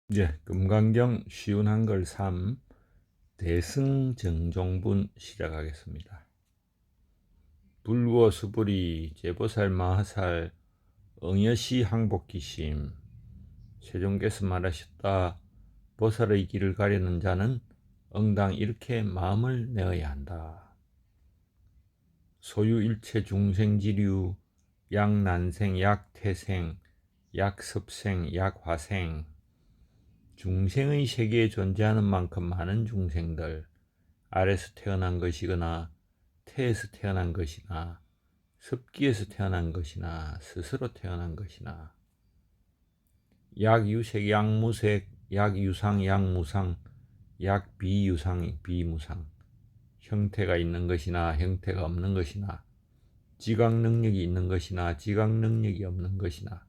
금강경 쉬운 한글 3 대승정종분 시작하겠습니다. 불구어 수불이 제보살 마하살 응여시 항복기심 세종께서 말하셨다. 보살의 길을 가려는 자는 응당 이렇게 마음을 내어야 한다. 소유일체 중생지류 약난생 약태생 약습생 약화생 중생의 세계에 존재하는 만큼 많은 중생들, 아래서 태어난 것이거나 태에서 태어난 것이나 습기에서 태어난 것이나 스스로 태어난 것이나 약유색, 약무색, 약유상, 약무상, 약비유상, 비무상 형태가 있는 것이나 형태가 없는 것이나 지각 능력이 있는 것이나 지각 능력이 없는 것이나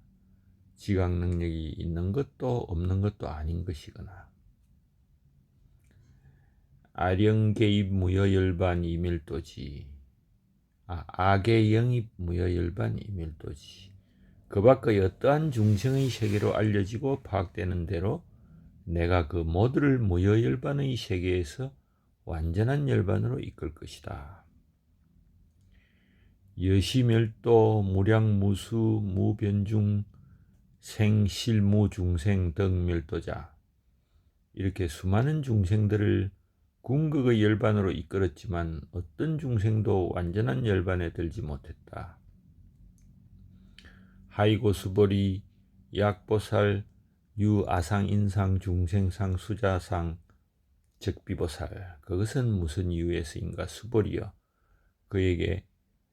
지각 능력이 있는 것도 없는 것도 아닌 것이거나 아령개입 무여열반 이밀도지. 악의 영입 무여열반 이밀도지. 그 밖의 어떠한 중생의 세계로 알려지고 파악되는 대로 내가 그 모두를 무여열반의 세계에서 완전한 열반으로 이끌 것이다. 여시멸도 무량무수 무변중 생실무중생 덕멸도자. 이렇게 수많은 중생들을 궁극의 열반으로 이끌었지만 어떤 중생도 완전한 열반에 들지 못했다. 하이고수벌이 약보살 유아상인상 중생상 수자상 적비보살 그것은 무슨 이유에서인가 수벌이여 그에게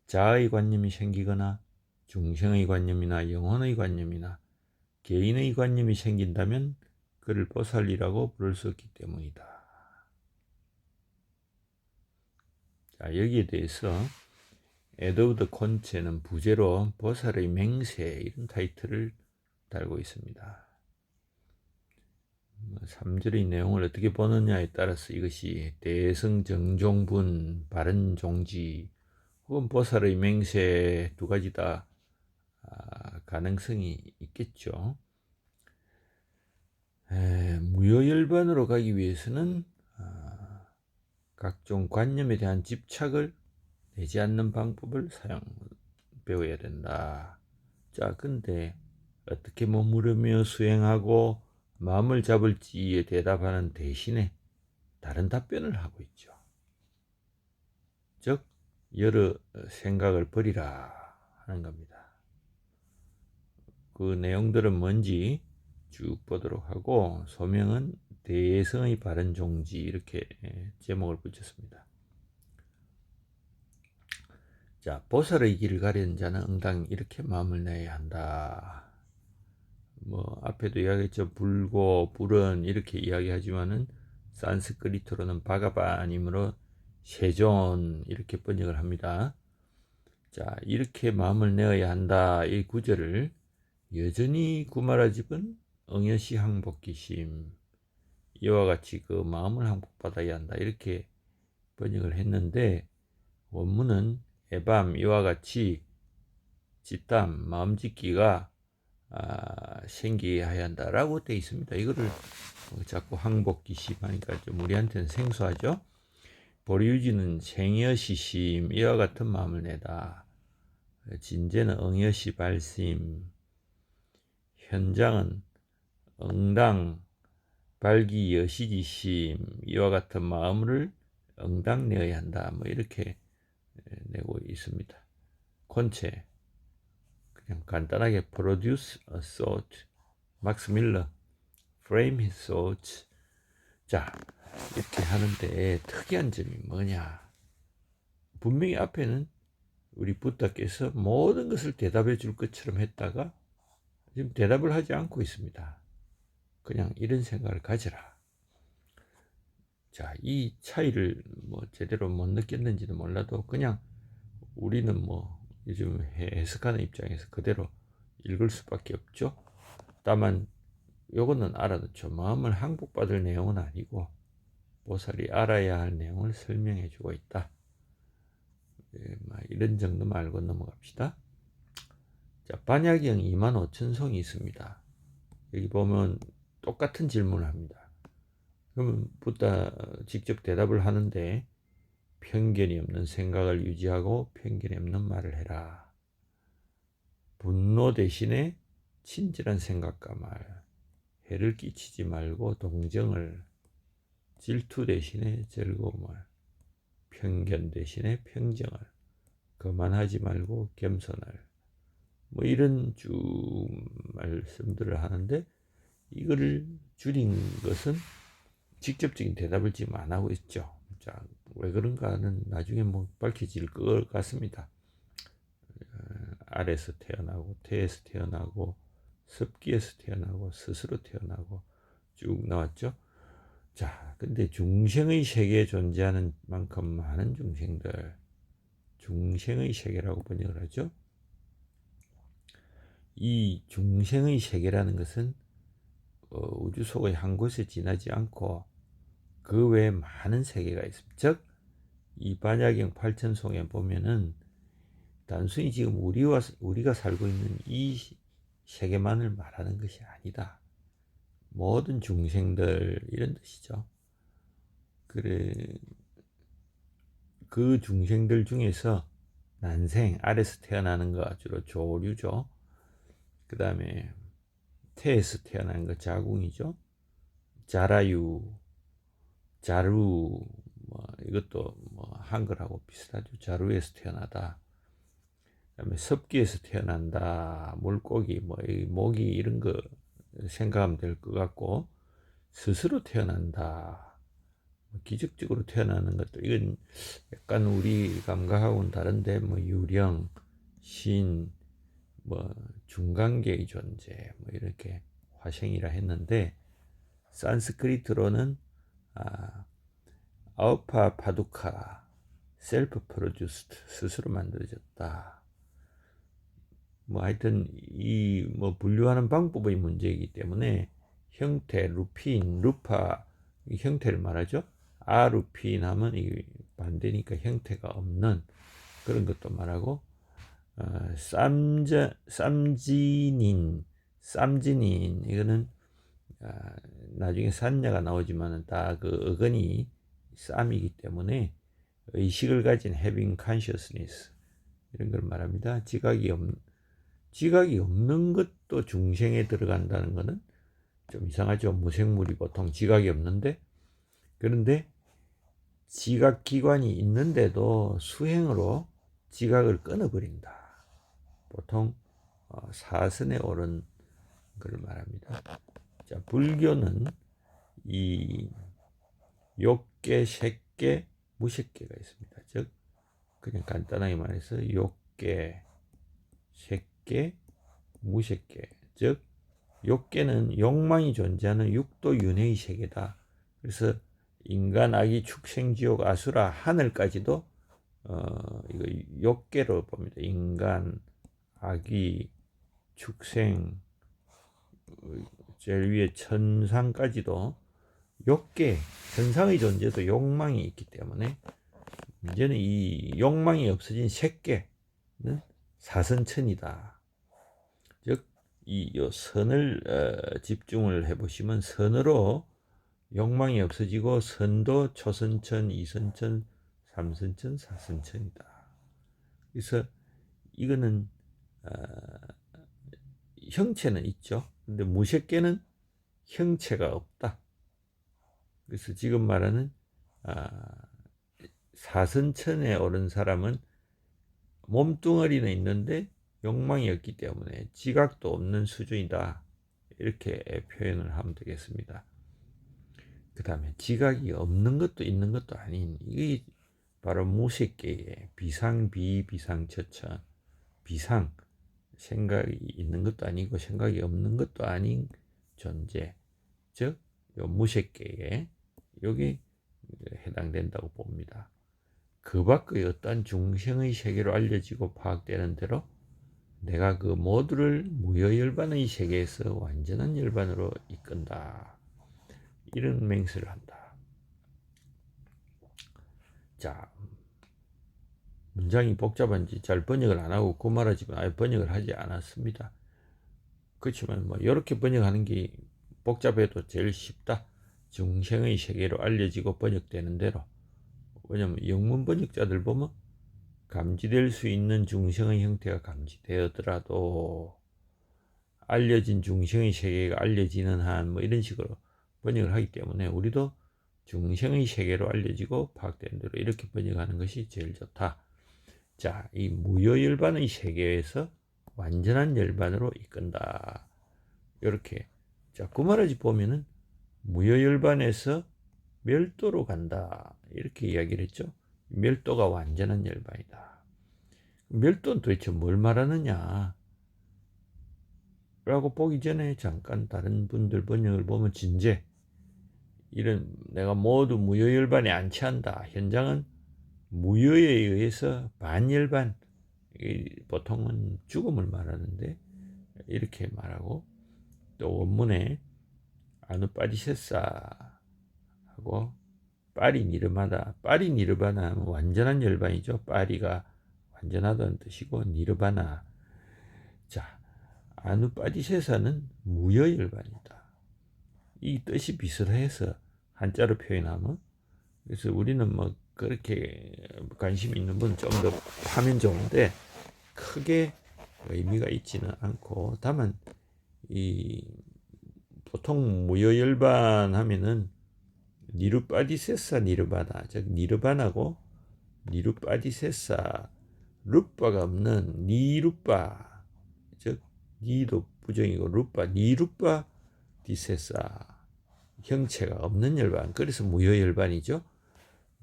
자아의 관념이 생기거나 중생의 관념이나 영혼의 관념이나 개인의 관념이 생긴다면 그를 보살이라고 부를 수 없기 때문이다. 자, 여기에 대해서 에드워드 콘체는 부제로 보살의 맹세 이런 타이틀을 달고 있습니다. 3절의 내용을 어떻게 보느냐에 따라서 이것이 대승정종분, 바른종지 혹은 보살의 맹세 두 가지 다 가능성이 있겠죠. 무여열반으로 가기 위해서는 각종 관념에 대한 집착을 내지 않는 방법을 배워야 된다. 자, 근데 어떻게 머무르며 수행하고 마음을 잡을지에 대답하는 대신에 다른 답변을 하고 있죠. 즉, 여러 생각을 버리라 하는 겁니다. 그 내용들은 뭔지 쭉 보도록 하고 소명은 대성의 바른 종지 이렇게 제목을 붙였습니다. 자, 보살의 길을 가려는 자는 응당 이렇게 마음을 내야 한다. 앞에도 이야기했죠. 불고 불은 이렇게 이야기하지만은 산스크리트로는 바가바님으로 세존 이렇게 번역을 합니다. 자, 이렇게 마음을 내어야 한다. 이 구절을 여전히 구마라집은 응여시 항복기심 이와 같이 그 마음을 항복받아야 한다. 이렇게 번역을 했는데 원문은 에밤 이와 같이 짓담 마음짓기가 생기해야 한다라고 되어 있습니다. 이거를 자꾸 항복기심 하니까 좀 우리한테는 생소하죠. 보리유지는 생여시심 이와 같은 마음을 내다. 진제는 응여시 발심 현장은 응당 발기여시지심 이와 같은 마음을 응당 내어야 한다. 이렇게 내고 있습니다. 콘체 그냥 간단하게 produce a thought 막스 밀러 frame his thoughts. 자, 이렇게 하는데 특이한 점이 뭐냐, 분명히 앞에는 우리 부다께서 모든 것을 대답해 줄 것처럼 했다가 지금 대답을 하지 않고 있습니다. 그냥 이런 생각을 가져라. 자, 이 차이를 제대로 못 느꼈는지도 몰라도 그냥 우리는 요즘 해석하는 입장에서 그대로 읽을 수밖에 없죠. 다만 요거는 알아듣죠. 마음을 항복받을 내용은 아니고 보살이 알아야 할 내용을 설명해 주고 있다. 이런 정도만 알고 넘어갑시다. 자, 반야경 25,000송이 있습니다. 여기 보면 똑같은 질문을 합니다. 그러면 부다 직접 대답을 하는데 편견이 없는 생각을 유지하고 편견이 없는 말을 해라. 분노 대신에 친절한 생각과 말, 해를 끼치지 말고 동정을, 질투 대신에 즐거움을, 편견 대신에 평정을, 거만하지 말고 겸손을, 뭐 이런 쭉 말씀들을 하는데, 이거를 줄인 것은 직접적인 대답을 지금 안 하고 있죠. 자, 왜 그런가는 나중에 뭐 밝혀질 것 같습니다. 알에서 태어나고, 태에서 태어나고, 습기에서 태어나고, 스스로 태어나고 쭉 나왔죠. 자, 근데 중생의 세계에 존재하는 만큼 많은 중생들, 중생의 세계라고 번역을 하죠. 이 중생의 세계라는 것은 우주 속의 한 곳에 지나지 않고 그 외에 많은 세계가 있습니다. 즉, 이 반야경 8천송에 보면은 단순히 지금 우리가 살고 있는 이 세계만을 말하는 것이 아니다. 모든 중생들 이런 뜻이죠. 그래, 그 중생들 중에서 난생, 아래서 태어나는 거 주로 조류죠. 그 다음에 태에서 태어나는 거 자궁이죠. 자라유, 자루, 뭐 이것도 뭐 한글하고 비슷하죠. 자루에서 태어나다. 그다음에 습기에서 태어난다. 물고기, 뭐 이 모기 이런 거 생각하면 될 것 같고, 스스로 태어난다. 기적적으로 태어나는 것도 이건 약간 우리 감각하고는 다른데, 뭐 유령, 신, 뭐 중간계의 존재, 뭐 이렇게 화생이라 했는데, 산스크리트로는 아우파 파두카, 셀프 프로듀스트, 스스로 만들어졌다. 뭐 하여튼 이 뭐 분류하는 방법의 문제이기 때문에 형태, 루핀, 루파 이 형태를 말하죠. 아루핀 하면 이 반대니까 형태가 없는 그런 것도 말하고, 쌈지닌 이거는 나중에 산야가 나오지만은 다 그 어근이 쌈이기 때문에 의식을 가진 having consciousness 이런 걸 말합니다. 지각이 없는 것도 중생에 들어간다는 것은 좀 이상하죠. 무생물이 보통 지각이 없는데, 그런데 지각기관이 있는데도 수행으로 지각을 끊어버린다. 보통 사선에 오른 걸 말합니다. 자, 불교는 이 욕계, 색계, 무색계가 있습니다. 즉 그냥 간단하게 말해서 욕계, 색계, 무색계. 즉 욕계는 욕망이 존재하는 육도 윤회의 세계다. 그래서 인간, 아기, 축생, 지옥, 아수라, 하늘까지도 이거 욕계로 봅니다. 인간, 아기, 축생, 제일 위에 천상까지도 욕계, 천상의 존재도 욕망이 있기 때문에 문제는 이 욕망이 없어진 색계는 사선천이다. 즉, 이 선을 집중을 해보시면 선으로 욕망이 없어지고 선도 초선천, 이선천, 삼선천, 사선천이다. 그래서 이거는 형체는 있죠. 근데 무색계는 형체가 없다. 그래서 지금 말하는 사선천에 오른 사람은 몸뚱어리는 있는데 욕망이 없기 때문에 지각도 없는 수준이다. 이렇게 표현을 하면 되겠습니다. 그 다음에 지각이 없는 것도 있는 것도 아닌, 이게 바로 무색계의 비상처천, 비상, 생각이 있는 것도 아니고 생각이 없는 것도 아닌 존재, 즉 요 무색계에 여기 해당된다고 봅니다. 그 밖의 어떠한 중생의 세계로 알려지고 파악되는 대로 내가 그 모두를 무여열반의 세계에서 완전한 열반으로 이끈다. 이런 맹세를 한다. 자, 문장이 복잡한지 잘 번역을 안 하고 그 말하지만 아예 번역을 하지 않았습니다. 그렇지만 뭐 이렇게 번역하는 게 복잡해도 제일 쉽다. 중생의 세계로 알려지고 번역되는 대로. 왜냐면 영문 번역자들 보면 감지될 수 있는 중생의 형태가 감지되더라도 알려진 중생의 세계가 알려지는 한 뭐 이런 식으로 번역을 하기 때문에 우리도 중생의 세계로 알려지고 파악되는 대로 이렇게 번역하는 것이 제일 좋다. 자, 이 무효열반의 세계에서 완전한 열반으로 이끈다. 이렇게. 자, 구말하지 보면은 무효열반에서 멸도로 간다. 이렇게 이야기를 했죠. 멸도가 완전한 열반이다. 멸도는 도대체 뭘 말하느냐? 라고 보기 전에 잠깐 다른 분들 번역을 보면 진제 이런 내가 모두 무효열반에 안치한다. 현장은 무효에 의해서 반열반 보통은 죽음을 말하는데 이렇게 말하고 또 원문에 아누빠디세사 하고 빠리 니르마다 빠리 니르바나 하면 완전한 열반이죠. 빠리가 완전하다는 뜻이고 니르바나 자 아누빠디세사는 무효열반이다. 이 뜻이 비슷해서 한자로 표현하면 그래서 우리는 뭐 그렇게 관심 있는 분은 좀 더 파면 좋은데 크게 의미가 있지는 않고 다만 이 보통 무효열반 하면은 니루빠디세사 니르바나 즉 니르바나고 니루빠디세사 루빠가 없는 니루빠 즉 니도 부정이고 루빠 니루빠 디세사 형체가 없는 열반 그래서 무효열반이죠.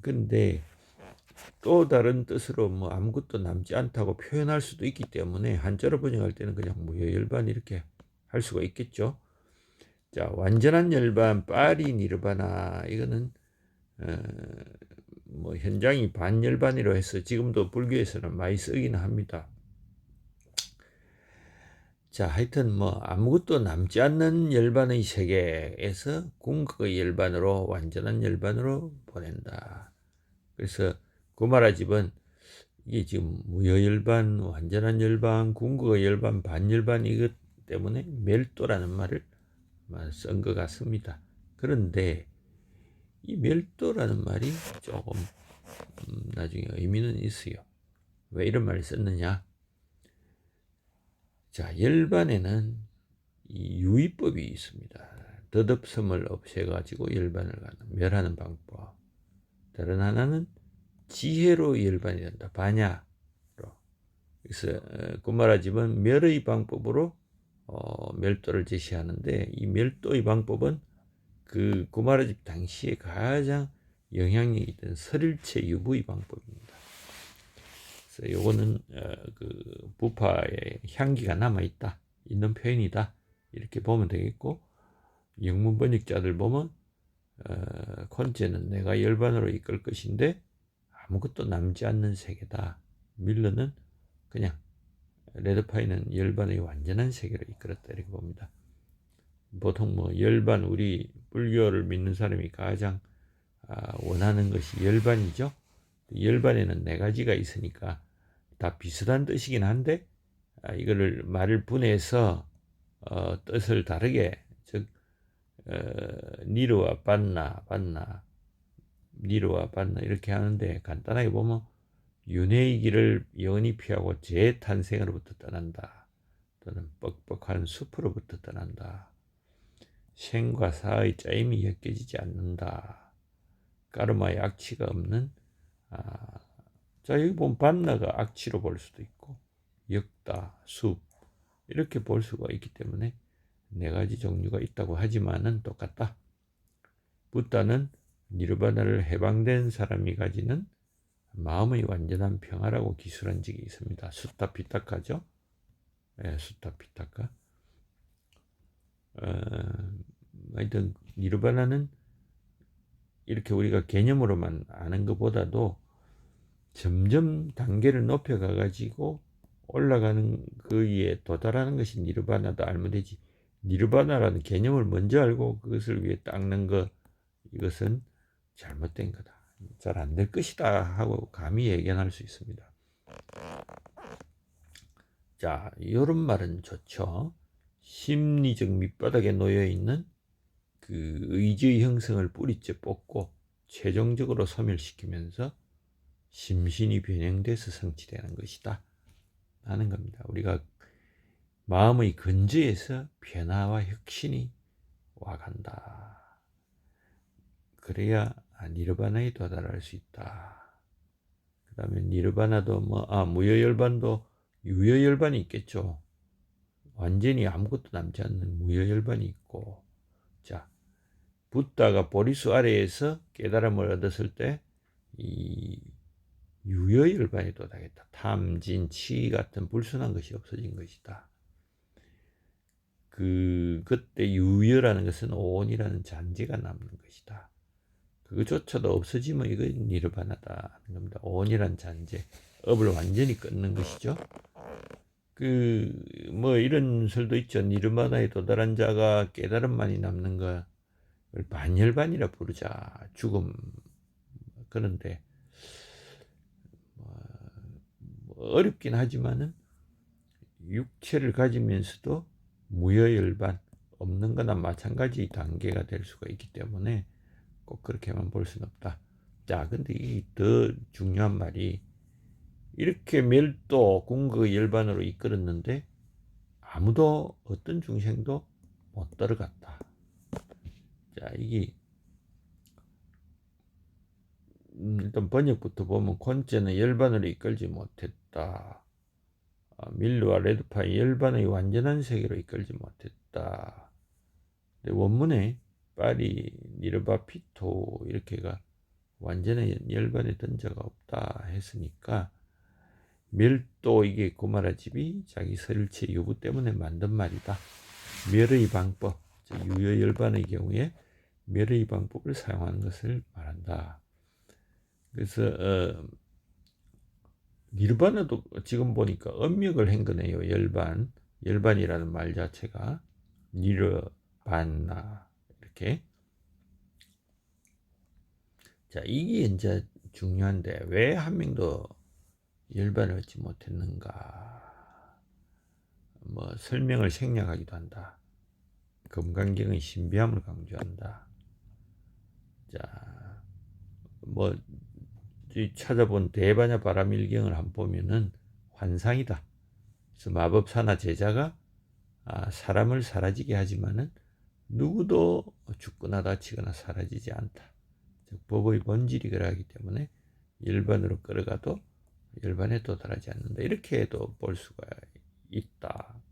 근데 또 다른 뜻으로 뭐 아무것도 남지 않다고 표현할 수도 있기 때문에 한자로 번역할 때는 그냥 무효열반 이렇게 할 수가 있겠죠. 자, 완전한 열반 빠리 니르바나 이거는 뭐 현장이 반열반이로 해서 지금도 불교에서는 많이 쓰기는 합니다. 자, 하여튼 뭐 아무것도 남지 않는 열반의 세계에서 궁극의 열반으로 완전한 열반으로 보낸다. 그래서 구마라집은 이게 지금 무효열반, 완전한 열반, 궁극의 열반, 반열반 이것 때문에 멸도라는 말을 쓴 것 같습니다. 그런데 이 멸도라는 말이 조금 나중에 의미는 있어요. 왜 이런 말을 썼느냐? 자, 열반에는 이 유의법이 있습니다. 덧없음을 없애가지고 열반을 멸하는 방법. 다른 하나는 지혜로 열반이 된다. 반야로. 그래서 구마라집은 멸의 방법으로 멸도를 제시하는데 이 멸도의 방법은 그 구마라집 당시에 가장 영향력이 있던 설일체 유부의 방법입니다. 그래서 요거는 그 부파의 향기가 남아 있는 표현이다 이렇게 보면 되겠고 영문 번역자들 보면 콘체는 내가 열반으로 이끌 것인데 아무것도 남지 않는 세계다. 밀러는 그냥 레드파이는 열반의 완전한 세계로 이끌었다 이렇게 봅니다. 보통 뭐 열반 우리 불교를 믿는 사람이 가장 원하는 것이 열반이죠. 열반에는 네 가지가 있으니까 다 비슷한 뜻이긴 한데 이거를 말을 분해서 뜻을 다르게 즉 니르와 반나 니르와 반나 이렇게 하는데 간단하게 보면 윤회의 길을 영원히 피하고 재탄생으로부터 떠난다. 또는 뻑뻑한 숲으로부터 떠난다. 생과 사의 짜임이 엮여지지 않는다. 까르마의 악취가 없는 자 여기 보면 반나가 악취로 볼 수도 있고 엮다, 숲 이렇게 볼 수가 있기 때문에 네 가지 종류가 있다고 하지만은 똑같다. 붓다는 니르바나를 해방된 사람이 가지는 마음의 완전한 평화라고 기술한 적이 있습니다. 수타 피타카죠. 네, 수타 피타카. 하여튼 니르바나는 이렇게 우리가 개념으로만 아는 것보다도 점점 단계를 높여가 가지고 올라가는 거기에 도달하는 것이 니르바나다 알면 되지. 니르바나라는 개념을 먼저 알고 그것을 위해 닦는 것 이것은 잘못된 거다. 잘 안 될 것이다 하고 감히 예견할 수 있습니다. 자, 이런 말은 좋죠. 심리적 밑바닥에 놓여 있는 그 의지의 형성을 뿌리째 뽑고 최종적으로 소멸시키면서 심신이 변형돼서 성취되는 것이다 하는 겁니다. 우리가 마음의 근저에서 변화와 혁신이 와간다. 그래야 니르바나에 도달할 수 있다. 그 다음에 니르바나도 무여열반도 유여열반이 있겠죠. 완전히 아무것도 남지 않는 무여열반이 있고, 자, 붓다가 보리수 아래에서 깨달음을 얻었을 때 이 유여열반에 도달했다. 탐, 진, 치 같은 불순한 것이 없어진 것이다. 그때 유여라는 것은 오온이라는 잔재가 남는 것이다. 그것조차도 없어지면 이건 니르바나다 하는 겁니다. 오온이라는 잔재, 업을 완전히 끊는 것이죠. 이런 설도 있죠. 니르바나에 도달한 자가 깨달음만이 남는 것을 반열반이라 부르자. 죽음. 그런데 어렵긴 하지만은 육체를 가지면서도 무여열반 없는 거나 마찬가지 단계가 될 수가 있기 때문에 꼭 그렇게만 볼 수는 없다. 자, 근데 이 더 중요한 말이 이렇게 멸도 궁극 열반으로 이끌었는데 아무도 어떤 중생도 못 따라갔다. 자, 이게 일단 번역부터 보면 콘체는 열반으로 이끌지 못했다. 밀르와 레드파이 열반의 완전한 세계로 이끌지 못했다. 근데 원문에 파리, 니르바, 피토 이렇게가 완전한 열반에 든 자가 없다 했으니까 멸도 이게 고마라집이 자기 설체 요구 때문에 만든 말이다. 멸의 방법, 유여열반의 경우에 멸의 방법을 사용하는 것을 말한다. 그래서 니르바나도 지금 보니까 음력을 한 거네요. 열반이라는 말 자체가 니르바나 이렇게. 자, 이게 이제 중요한데 왜 한 명도 열반을 얻지 못했는가? 설명을 생략하기도 한다. 금강경의 신비함을 강조한다. 자, 찾아본 대반야 바라밀경을 한번 보면은 환상이다. 그래서 마법사나 제자가 사람을 사라지게 하지만은 누구도 죽거나 다치거나 사라지지 않다. 즉 법의 본질이 그러하기 때문에 열반으로 끌어가도 열반에 도달하지 않는다. 이렇게도 볼 수가 있다.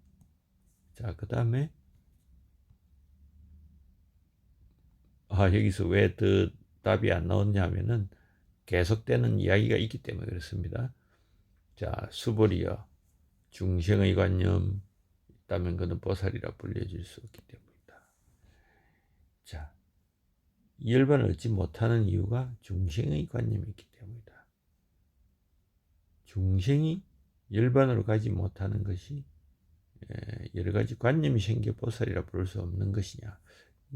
자, 그 다음에 여기서 왜 더 답이 안 나왔냐 하면은 계속되는 이야기가 있기 때문에 그렇습니다. 자, 수벌이여 중생의 관념 있다면 그는 보살이라 불려질 수 없기 때문이다. 자, 열반을 얻지 못하는 이유가 중생의 관념이 있기 때문이다. 중생이 열반으로 가지 못하는 것이 여러 가지 관념이 생겨 보살이라 부를 수 없는 것이냐?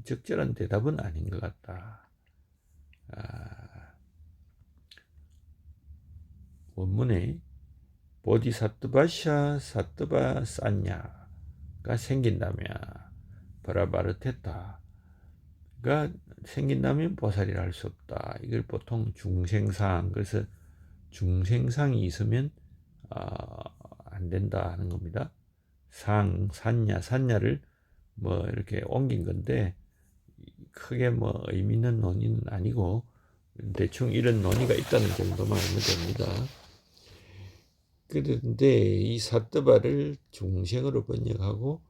적절한 대답은 아닌 것 같다. 원문에 보디사트바샤 사트바 싼냐가 생긴다면 브라바르테타가 생긴다면 보살이라 할 수 없다. 이걸 보통 중생상, 그래서 중생상이 있으면 안 된다 하는 겁니다. 산냐를 이렇게 옮긴 건데 크게 의미 있는 논의는 아니고 대충 이런 논의가 있다는 정도만 알면 됩니다. 그런데 이 사뜨바를 중생으로 번역하고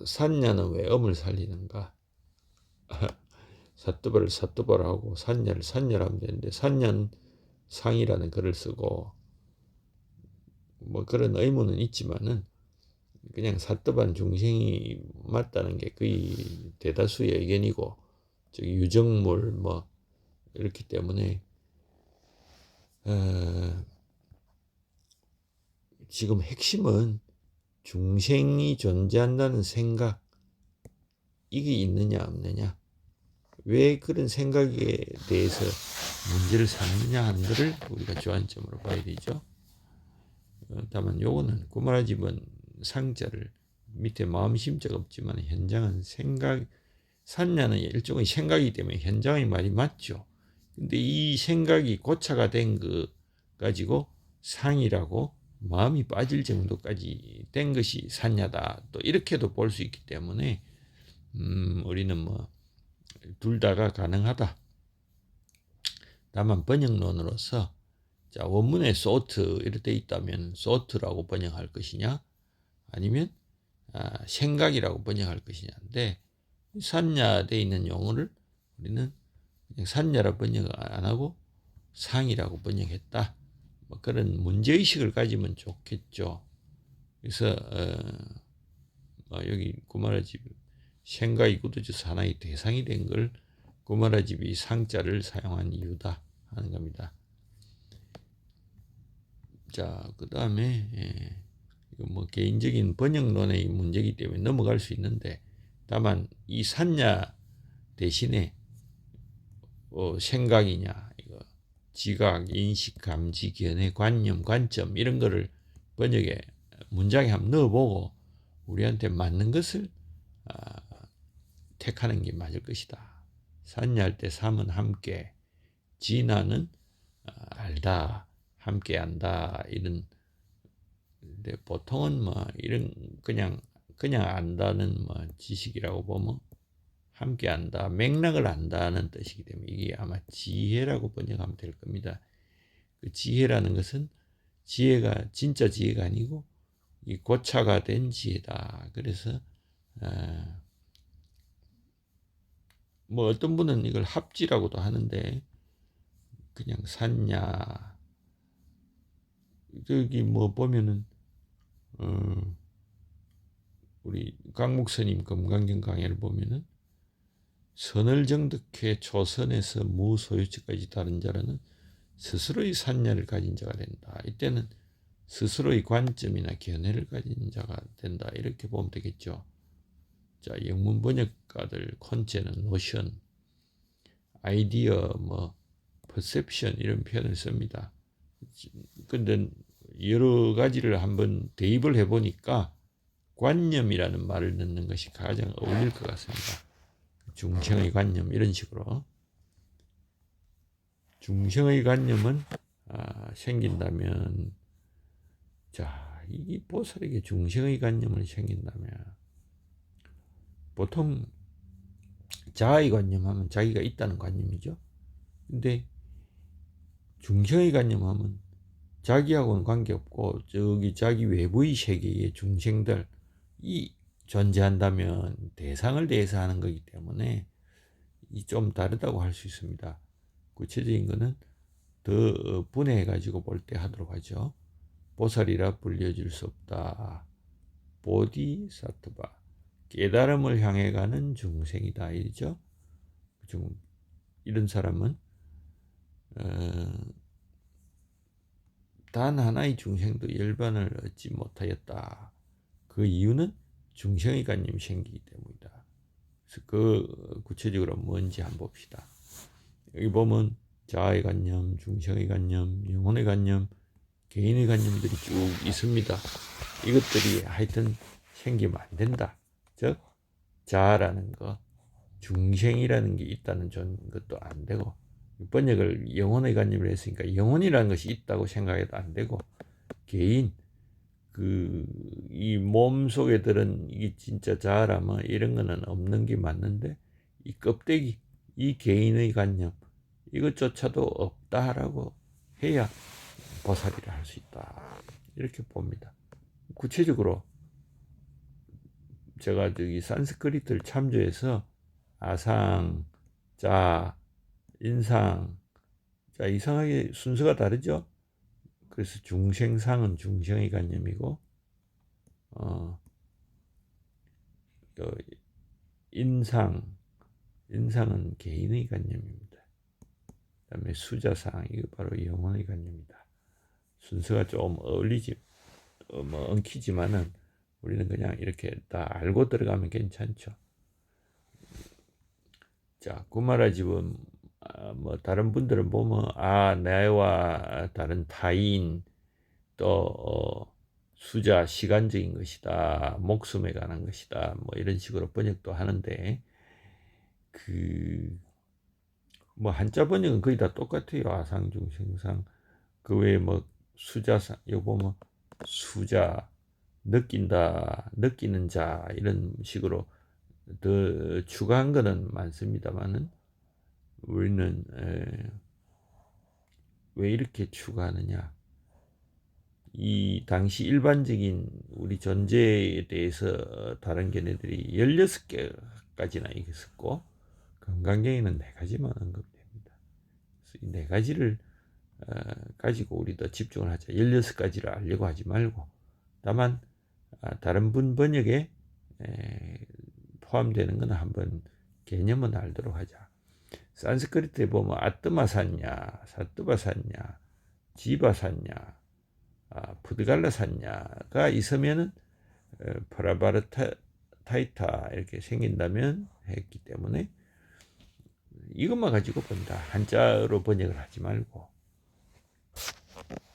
산냐는 왜 음을 살리는가? 사뜨바를 사뜨바로 하고 산냐를 산냐로 하면 되는데 산냐는 상이라는 글을 쓰고 그런 의무는 있지만은 그냥 사뜨반 중생이 맞다는 게 거의 대다수의 의견이고 유정물 이렇기 때문에 지금 핵심은 중생이 존재한다는 생각 이게 있느냐 없느냐, 왜 그런 생각에 대해서 문제를 삼느냐 하는 것을 우리가 주안점으로 봐야 되죠. 다만 요거는 구마라집은 상자를 밑에 마음심자가 없지만 현장은 생각 산야는 일종의 생각이기 때문에 현장의 말이 맞죠. 근데 이 생각이 고차가 된 거 가지고 상이라고 마음이 빠질 정도까지 된 것이 산야다. 또 이렇게도 볼 수 있기 때문에 우리는 뭐 둘 다가 가능하다. 다만 번역론으로서 자, 원문에 sought 이렇게 돼 있다면 sought라고 번역할 것이냐 아니면 생각이라고 번역할 것이냐인데 산야돼 있는 용어를 우리는 그냥 산야라 번역 안 하고 상이라고 번역했다. 뭐 그런 문제의식을 가지면 좋겠죠. 그래서 여기 구마라집 생각이 굳어져서 하나의 대상이 된 걸 구마라집이 상자를 사용한 이유다 하는 겁니다. 자, 그 다음에 이거 뭐 개인적인 번역론의 문제이기 때문에 넘어갈 수 있는데 다만 이 산야 대신에 생각이냐 이거 지각, 인식, 감지, 견해, 관념, 관점 이런 거를 번역에 문장에 한번 넣어보고 우리한테 맞는 것을 택하는 게 맞을 것이다. 산야할 때 삼은 함께, 진화는 알다, 함께 안다 이런. 근데 보통은 뭐 이런 그냥 안다는 뭐 지식이라고 보면 함께 안다, 맥락을 안다는 뜻이기 때문에 이게 아마 지혜라고 번역하면 될 겁니다. 그 지혜라는 것은 지혜가 진짜 지혜가 아니고 이 고차가 된 지혜다. 그래서 뭐 어떤 분은 이걸 합지라고도 하는데 그냥 산야 여기 뭐 보면은 우리 강목스님 금강경 강의를 보면은 선을 정득해 초선에서 무소유치까지 다른 자라는 스스로의 산야를 가진 자가 된다. 이때는 스스로의 관점이나 견해를 가진 자가 된다. 이렇게 보면 되겠죠. 자, 영문 번역가들 콘체는 노션, 아이디어, 뭐 퍼셉션 이런 표현을 씁니다. 근데 여러 가지를 한번 대입을 해보니까 관념이라는 말을 넣는 것이 가장 어울릴 것 같습니다. 중생의 관념 이런 식으로. 중생의 관념은 생긴다면 자, 이 보살에게 중생의 관념을 생긴다면 보통 자아의 관념하면 자기가 있다는 관념이죠. 근데 중생의 관념하면 자기하고는 관계없고 저기 자기 외부의 세계의 중생들이 존재한다면 대상을 대해서 하는 거기 때문에 좀 다르다고 할 수 있습니다. 구체적인 거는 더 분해해 가지고 볼 때 하도록 하죠. 보살이라 불려질 수 없다. 보디사트바 깨달음을 향해 가는 중생이다. 이죠. 이런 사람은 단 하나의 중생도 열반을 얻지 못하였다. 그 이유는 중생의 관념이 생기기 때문이다. 그래서 그 구체적으로 뭔지 한번 봅시다. 여기 보면 자아의 관념, 중생의 관념, 영혼의 관념, 개인의 관념들이 쭉 있습니다. 이것들이 하여튼 생기면 안 된다. 즉 자아라는 거, 중생이라는 게 있다는 것도 안 되고 번역을 영혼의 관념을 했으니까 영혼이라는 것이 있다고 생각해도 안 되고 개인 이 몸 속에 들은 이게 진짜 자아라면 이런 거는 없는 게 맞는데 이 껍데기 이 개인의 관념 이것조차도 없다라고 해야 보살이라 할 수 있다 이렇게 봅니다. 구체적으로 제가 저기 산스크리트를 참조해서 아상, 자, 인상, 자 이상하게 순서가 다르죠. 그래서 중생상은 중생의 관념이고 인상은 개인의 관념입니다. 그다음에 수자상 이거 바로 영혼의 관념이다. 순서가 좀 엉키지만은 우리는 그냥 이렇게 다 알고 들어가면 괜찮죠. 자, 구마라집은 뭐 다른 분들은 보면 나와 다른 타인 또 수자 시간적인 것이다, 목숨에 관한 것이다, 뭐 이런 식으로 번역도 하는데 그 뭐 한자 번역은 거의 다 똑같아요. 아상중생상. 그 외에 뭐 수자상, 이거 보면 수자, 느낀다, 느끼는 자, 이런 식으로 더 추가한 거는 많습니다만은, 우리는 왜 이렇게 추가하느냐? 이 당시 일반적인 우리 존재에 대해서 다른 견해들이 16개까지나 있었고, 건강경에는 4가지만 언급됩니다. 그래서 이 4가지를 가지고 우리도 집중을 하자. 16가지를 알려고 하지 말고, 다만 다른 분 번역에 포함되는 것은 한번 개념은 알도록 하자. 산스크리트에 보면 아뜨마산냐, 사뜨바산냐, 지바산냐, 푸드갈라산냐가 있으면은 파라바르타이타 이렇게 생긴다면 했기 때문에 이것만 가지고 본다. 한자로 번역을 하지 말고.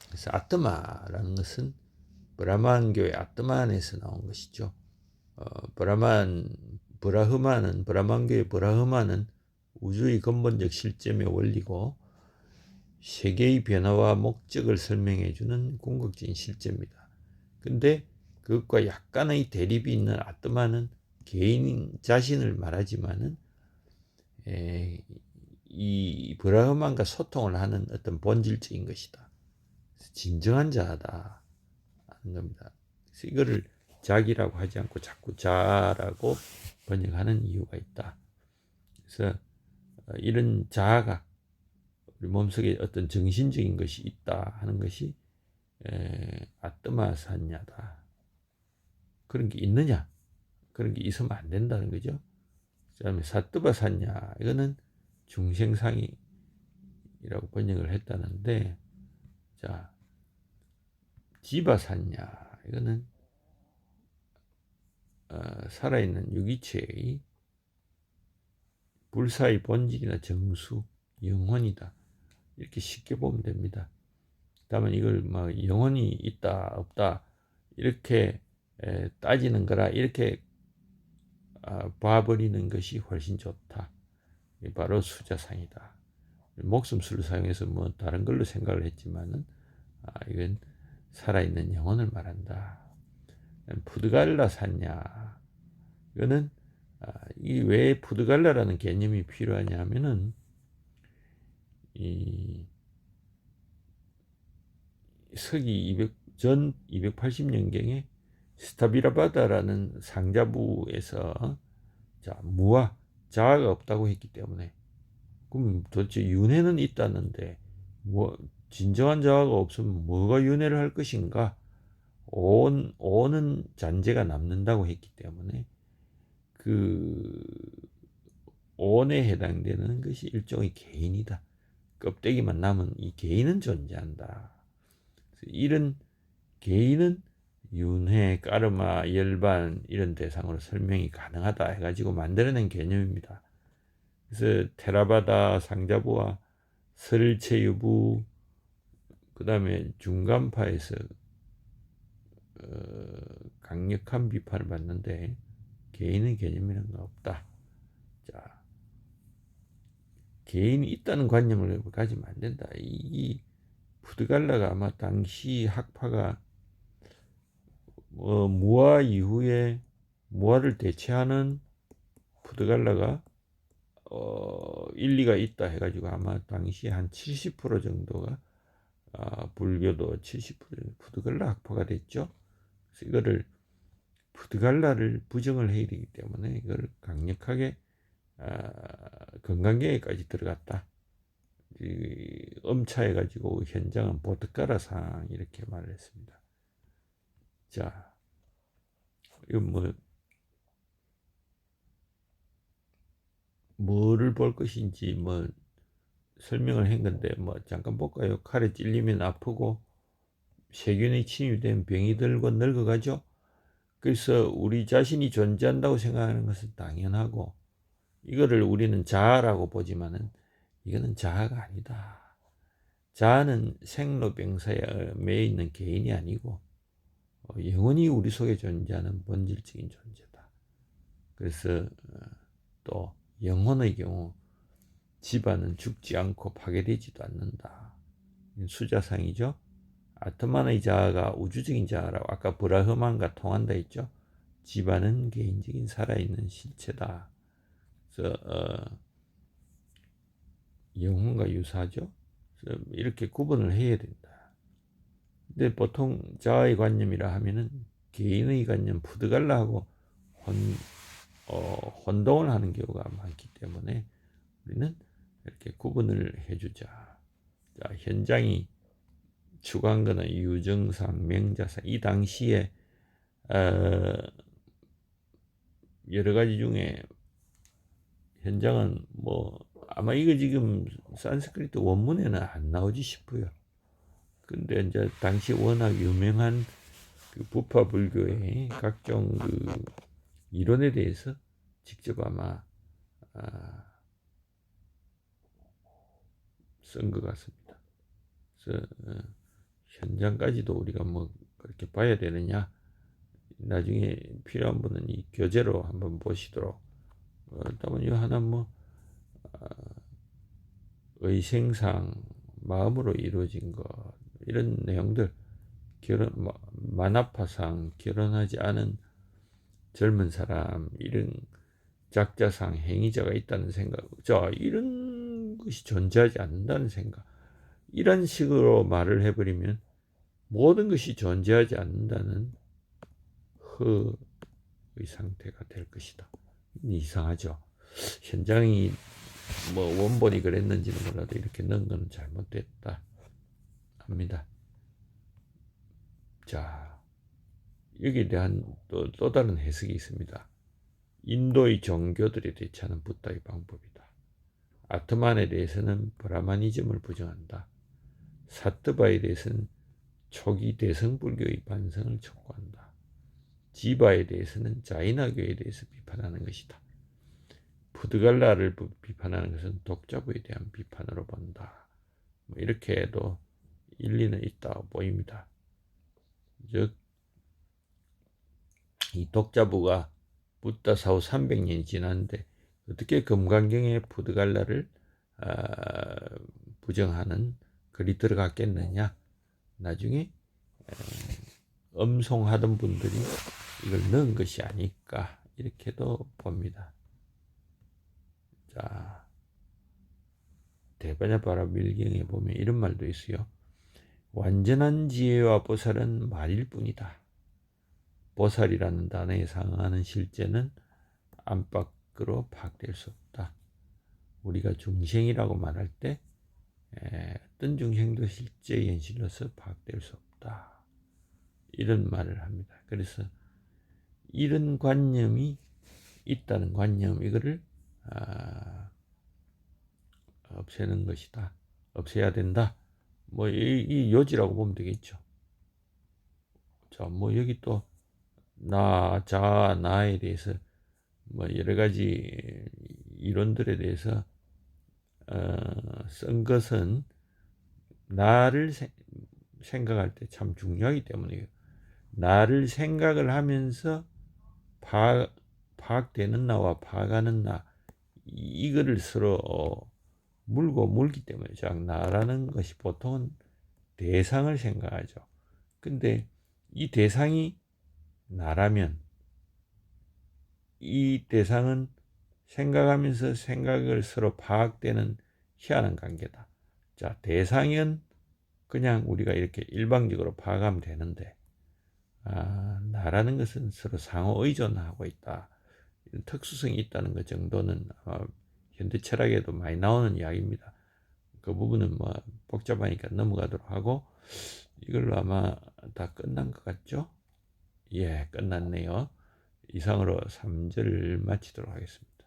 그래서 아뜨마라는 것은 브라만교의 아뜨만에서 나온 것이죠. 브라만교의 브라흐마는 우주의 근본적 실점의 원리고 세계의 변화와 목적을 설명해주는 궁극적인 실제입니다. 근데 그것과 약간의 대립이 있는 아뜨마는 개인 자신을 말하지만은 이 브라흐만과 소통을 하는 어떤 본질적인 것이다. 진정한 자다 하는 겁니다. 그래서 이거를 자기라고 하지 않고 자꾸 자라고 번역하는 이유가 있다. 그래서 이런 자아가 우리 몸속에 어떤 정신적인 것이 있다 하는 것이 아뜨마산야다. 그런 게 있느냐? 그런 게 있으면 안 된다는 거죠. 그 다음에 사뜨바산야, 이거는 중생상이라고 번역을 했다는데, 자, 지바산야, 이거는 살아있는 유기체의 불사의 본질이나 정수, 영혼이다. 이렇게 쉽게 보면 됩니다. 다만 이걸 막 영혼이 있다 없다 이렇게 따지는 거라 이렇게 봐버리는 것이 훨씬 좋다. 바로 수자상이다. 목숨수를 사용해서 뭐 다른 걸로 생각을 했지만은 이건 살아있는 영혼을 말한다. 푸드갈라 산냐, 이거는 이 왜 푸드갈라라는 개념이 필요하냐 하면은 이 서기 280년경에 스타비라바다라는 상자부에서 무아, 자아가 없다고 했기 때문에, 그럼 도대체 윤회는 있다는데 뭐 진정한 자아가 없으면 뭐가 윤회를 할 것인가? 오는 잔재가 남는다고 했기 때문에 그 온에 해당되는 것이 일종의 개인이다. 껍데기만 남은 이 개인은 존재한다. 이런 개인은 윤회, 까르마, 열반 이런 대상으로 설명이 가능하다 해가지고 만들어낸 개념입니다. 그래서 테라바다 상자부와 설체유부, 그 다음에 중간파에서 강력한 비판을 받는데 개인의 개념이라는 건 없다. 자, 개인이 있다는 관념을 가지면 안 된다. 이 푸드갈라가 아마 당시 학파가 무아 이후에 무아를 대체하는 푸드갈라가 일리가 있다 해가지고 아마 당시 한 70% 정도가 불교도 70% 푸드갈라 학파가 됐죠. 그래서 이거를 푸드갈라를 부정을 해야 되기 때문에 이걸 강력하게 건강계에까지 들어갔다. 엄차해가지고 현장은 보트가라상 이렇게 말을 했습니다. 자, 이거 뭐를 볼 것인지 설명을 한 건데 잠깐 볼까요? 칼에 찔리면 아프고 세균이 침입된 병이 들고 늙어가죠. 그래서 우리 자신이 존재한다고 생각하는 것은 당연하고, 이거를 우리는 자아라고 보지만은 이거는 자아가 아니다. 자아는 생로병사에 매여 있는 개인이 아니고 영원히 우리 속에 존재하는 본질적인 존재다. 그래서 또 영혼의 경우 집안은 죽지 않고 파괴되지도 않는다. 수자상이죠. 아트만의 자아가 우주적인 자아라고 아까 브라흐만과 통한다 했죠. 집안은 개인적인 살아있는 실체다. 그래서 영혼과 유사하죠. 그래서 이렇게 구분을 해야 된다. 근데 보통 자아의 관념이라 하면은 개인의 관념 푸드갈라하고 혼동을 하는 경우가 많기 때문에 우리는 이렇게 구분을 해주자. 자, 현장이 추구한 거는 유정상, 명자상, 이 당시에 여러 가지 중에 현장은 뭐 아마 이거 지금 산스크리트 원문에는 안 나오지 싶어요. 근데 이제 당시 워낙 유명한 그 부파 불교의 각종 그 이론에 대해서 직접 아마 쓴 것 같습니다. 그래서 현장까지도 우리가 뭐 그렇게 봐야 되느냐? 나중에 필요한 분은 이 교재로 한번 보시도록. 다만 이 하나 뭐 의생상 마음으로 이루어진 것 이런 내용들 결혼 만화파상 결혼하지 않은 젊은 사람 이런 작자상 행위자가 있다는 생각 자 이런 것이 존재하지 않는다는 생각 이런 식으로 말을 해버리면 모든 것이 존재하지 않는다는 허의 상태가 될 것이다. 이상하죠. 현장이 뭐 원본이 그랬는지는 몰라도 이렇게 넣은 건 잘못됐다 합니다. 자, 여기에 대한 또 다른 해석이 있습니다. 인도의 종교들에 대처하는 붓다의 방법이다. 아트만에 대해서는 브라마니즘을 부정한다. 사트바에 대해서는 초기 대승불교의 반성을 촉구한다. 지바에 대해서는 자이나교에 대해서 비판하는 것이다. 푸드갈라를 비판하는 것은 독자부에 대한 비판으로 본다. 뭐 이렇게 해도 일리는 있다고 보입니다. 즉, 이 독자부가 붓다 사후 300년이 지났는데 어떻게 금강경에 푸드갈라를 부정하는 글이 들어갔겠느냐. 나중에 음송하던 분들이 이걸 넣은 것이 아닐까 이렇게도 봅니다. 자, 대바냐바라 밀경에 보면 이런 말도 있어요. 완전한 지혜와 보살은 말일 뿐이다. 보살이라는 단어에 상응하는 실제는 안팎으로 파악될 수 없다. 우리가 중생이라고 말할 때 어떤 중생도 실제 현실로서 파악될 수 없다. 이런 말을 합니다. 그래서 이런 관념이 있다는 관념 이거를 없애는 것이다. 없애야 된다. 뭐 이 요지라고 보면 되겠죠. 자, 뭐 여기 또 나에 대해서 뭐 여러 가지 이론들에 대해서 쓴 것은 나를 생각할 때 참 중요하기 때문이에요. 나를 생각을 하면서 파악되는 나와 파악하는 나 이거를 서로 물기 때문에 나라는 것이 보통은 대상을 생각하죠. 근데 이 대상이 나라면 이 대상은 생각하면서 생각을 서로 파악되는 희한한 관계다. 자, 대상은 그냥 우리가 이렇게 일방적으로 파악하면 되는데 나라는 것은 서로 상호 의존하고 있다. 이런 특수성이 있다는 것 정도는 현대 철학에도 많이 나오는 이야기입니다. 그 부분은 뭐 복잡하니까 넘어가도록 하고 이걸로 아마 다 끝난 것 같죠? 예, 끝났네요. 이상으로 3절을 마치도록 하겠습니다.